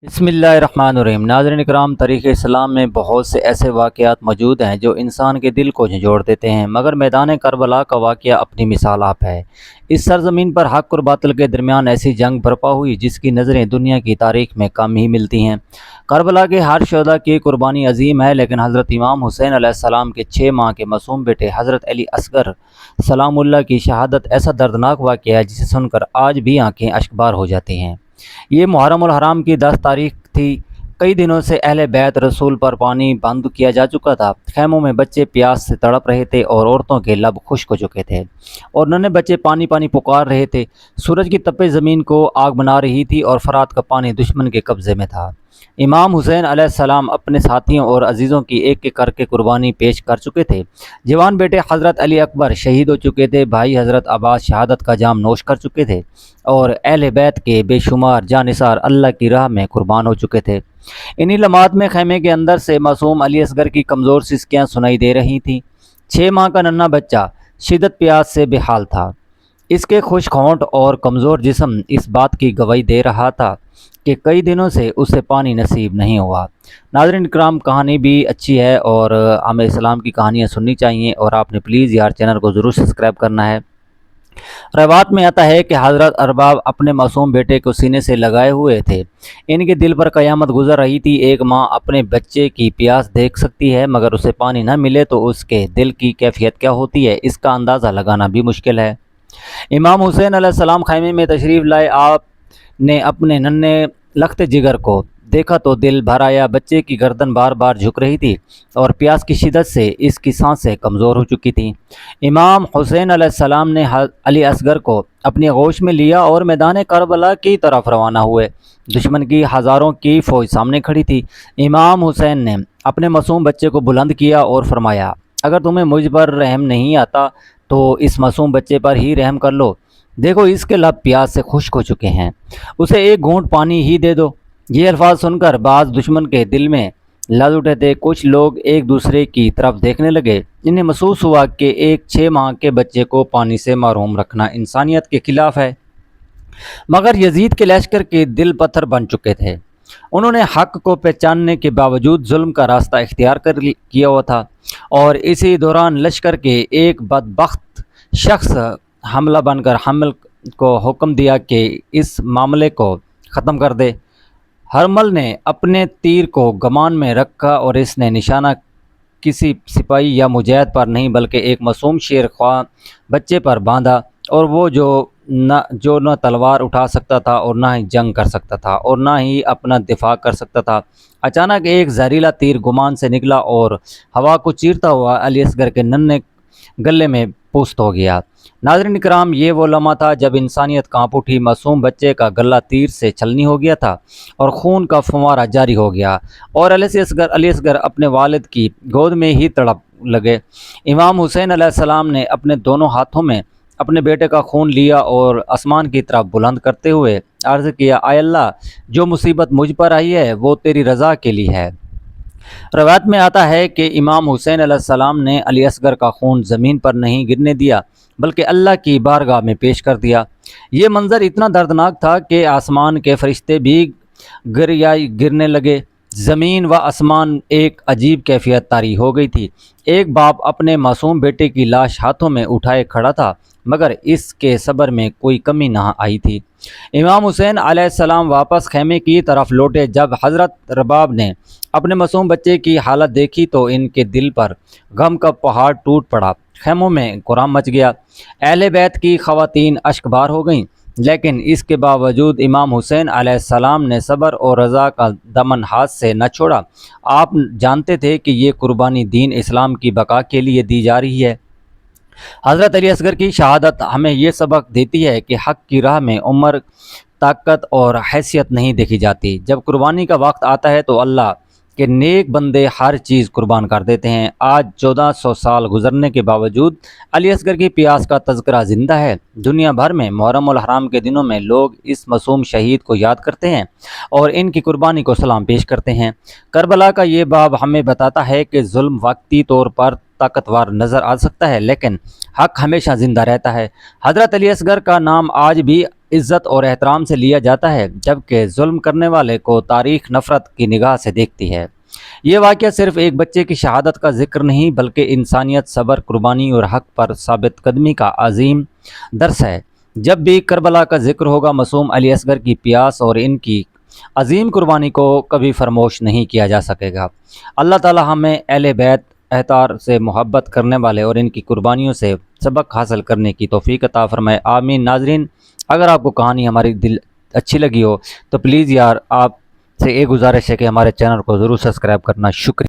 बिस्मिल्लाहिर्रहमानिर्रहीम। नाज़रीन इकराम, तारीख़ इस्लाम में बहुत से ऐसे वाक़यात मौजूद हैं जो इंसान के दिल को झंझोड़ देते हैं, मगर मैदान करबला का वाक़या अपनी मिसाल आप है। इस सरज़मीन पर हक़ और बातिल के दरमियान ऐसी जंग बर्पा हुई जिसकी नज़रें दुनिया की तारीख़ में कम ही मिलती हैं। करबला के हर शहदा की कुर्बानी अजीम है, लेकिन हज़रत इमाम हुसैन अलैहिस्सलाम के 6 माह के मासूम बेटे हज़रत अली असगर सलामुल्लाह की शहादत ऐसा दर्दनाक वाक़या है जिसे सुनकर आज भी आँखें अश्कबार हो जाती हैं। ये मुहर्रम उल हराम की 10 तारीख थी। कई दिनों से अहले बैत रसूल पर पानी बंद किया जा चुका था। खैमों में बच्चे प्यास से तड़प रहे थे और औरतों के लब खुश्क हो चुके थे और नन्हे बच्चे पानी पानी पुकार रहे थे। सूरज की तपे ज़मीन को आग बना रही थी और फरात का पानी दुश्मन के कब्ज़े में था। इमाम हुसैन अलैहिस्सलाम अपने साथियों और अजीज़ों की एक करके कुर्बानी पेश कर चुके थे। जवान बेटे हज़रत अली अकबर शहीद हो चुके थे। भाई हज़रत अब्बास शहादत का जाम नोश कर चुके थे और अहले बैत के बेशुमार जानिसार अल्लाह की राह में कुर्बान हो चुके थे। इन्हीं लम्हात में खैमे के अंदर से मासूम अली असगर की कमज़ोर सिसकियाँ सुनाई दे रही थीं। 6 माह का नन्हा बच्चा शिद्दत प्यास से बेहाल था। इसके खुश्क होंठ और कमज़ोर जिस्म इस बात की गवाही दे रहा था कि कई दिनों से उसे पानी नसीब नहीं हुआ। नाज़रीन इकराम, कहानी भी अच्छी है और हमें इस्लाम की कहानियाँ सुननी चाहिए और आपने प्लीज़ यार चैनल को ज़रूर सब्सक्राइब करना है। रवात में आता है कि हज़रत अरबाब अपने मासूम बेटे को सीने से लगाए हुए थे। इनके दिल पर क़यामत गुजर रही थी। एक माँ अपने बच्चे की प्यास देख सकती है, मगर उसे पानी न मिले तो उसके दिल की कैफियत क्या होती है, इसका अंदाज़ा लगाना भी मुश्किल है। इमाम हुसैन अलैहिस्सलाम खैमे में तशरीफ़ लाए। आपने अपने नन्हे लख्त जिगर को देखा तो दिल भर आया। बच्चे की गर्दन बार बार झुक रही थी और प्यास की शिद्दत से इसकी सांसें कमज़ोर हो चुकी थीं। इमाम हुसैन अलैहिस्सलाम ने अली असगर को अपनी आगोश में लिया और मैदान करबला की तरफ रवाना हुए। दुश्मन की हज़ारों की फ़ौज सामने खड़ी थी। इमाम हुसैन ने अपने मासूम बच्चे को बुलंद किया और फरमाया, अगर तुम्हें मुझ पर रहम नहीं आता तो इस मासूम बच्चे पर ही रहम कर लो। देखो, इसके लब प्यास से खुश्क हो चुके हैं, उसे एक घूंट पानी ही दे दो। ये अल्फाज सुनकर बाज़ दुश्मन के दिल में लर्ज़ उठे थे। कुछ लोग एक दूसरे की तरफ देखने लगे। इन्हें महसूस हुआ कि एक 6 माह के बच्चे को पानी से महरूम रखना इंसानियत के खिलाफ है। मगर यजीद के लश्कर के दिल पत्थर बन चुके थे। उन्होंने हक़ को पहचानने के बावजूद जुल्म का रास्ता इख्तियार किया हुआ था और इसी दौरान लश्कर के एक बदबख्त शख्स हमला बनकर हमल को हुक्म दिया कि इस मामले को ख़त्म कर दे। हरमल ने अपने तीर को कमान में रखा और इसने निशाना किसी सिपाही या मुजाहिद पर नहीं बल्कि एक मासूम शेर ख्वाह बच्चे पर बांधा, और वो जो न तलवार उठा सकता था और ना ही जंग कर सकता था और ना ही अपना दिफा कर सकता था। अचानक एक जहरीला तीर गुमान से निकला और हवा को चीरता हुआ अली असगर के नन्हे गले में पुस्त हो गया। नाज़रीन इकराम, ये वो लम्हा था जब इंसानियत कांप उठी। मासूम बच्चे का गला तीर से छलनी हो गया था और खून का फव्वारा जारी हो गया और अली असगर अपने वालिद की गोद में ही तड़प लगे। इमाम हुसैन अलैहिस्सलाम ने अपने दोनों हाथों में अपने बेटे का खून लिया और आसमान की तरफ बुलंद करते हुए अर्ज़ किया, आय अल्लाह, जो मुसीबत मुझ पर आई है वो तेरी रज़ा के लिए है। रवायत में आता है कि इमाम हुसैन अलैहिस्सलाम ने अली असगर का खून ज़मीन पर नहीं गिरने दिया बल्कि अल्लाह की बारगाह में पेश कर दिया। ये मंज़र इतना दर्दनाक था कि आसमान के फरिश्ते भी गिरने लगे। ज़मीन व आसमान एक अजीब कैफियत तारी हो गई थी। एक बाप अपने मासूम बेटे की लाश हाथों में उठाए खड़ा था, मगर इसके सब्र में कोई कमी ना आई थी। इमाम हुसैन अलैहिस्सलाम वापस खैमे की तरफ लौटे। जब हज़रत रबाब ने अपने मासूम बच्चे की हालत देखी तो इनके दिल पर गम का पहाड़ टूट पड़ा। खैमों में कुराम मच गया। अहले बैत की ख़वातीन अश्कबार हो गईं, लेकिन इसके बावजूद इमाम हुसैन अलैहिस्सलाम ने सब्र और रज़ा का दमन हाथ से न छोड़ा। आप जानते थे कि ये कुर्बानी दीन इस्लाम की बका के लिए दी जा रही है। हज़रत अली असगर की शहादत हमें ये सबक देती है कि हक़ की राह में उम्र, ताकत और हैसियत नहीं देखी जाती। जब कुर्बानी का वक्त आता है तो अल्लाह के नेक बंदे हर चीज़ कुर्बान कर देते हैं। आज 1400 साल गुजरने के बावजूद अली असगर की प्यास का तज़किरा ज़िंदा है। दुनिया भर में मुहर्रम उल हराम के दिनों में लोग इस मासूम शहीद को याद करते हैं और इनकी कुर्बानी को सलाम पेश करते हैं। करबला का ये बाब हमें बताता है कि जुल्म वक्ती तौर पर ताकतवर नज़र आ सकता है, लेकिन हक़ हमेशा ज़िंदा रहता है। हज़रत अली असगर का नाम आज भी عزت اور احترام سے لیا جاتا ہے، جبکہ ظلم کرنے والے کو تاریخ نفرت کی نگاہ سے دیکھتی ہے۔ یہ واقعہ صرف ایک بچے کی شہادت کا ذکر نہیں بلکہ انسانیت، صبر، قربانی اور حق پر ثابت قدمی کا عظیم درس ہے۔ جب بھی کربلا کا ذکر ہوگا، معصوم علی اصغر کی پیاس اور ان کی عظیم قربانی کو کبھی فراموش نہیں کیا جا سکے گا۔ اللہ تعالی ہمیں اہل بیت احتار سے محبت کرنے والے اور ان کی قربانیوں سے سبق حاصل کرنے کی توفیق عطا فرمائے، آمین۔ ناظرین، اگر آپ کو کہانی ہماری دل اچھی لگی ہو تو پلیز یار آپ سے ایک گزارش ہے کہ ہمارے چینل کو ضرور سبسکرائب کرنا۔ شکریہ۔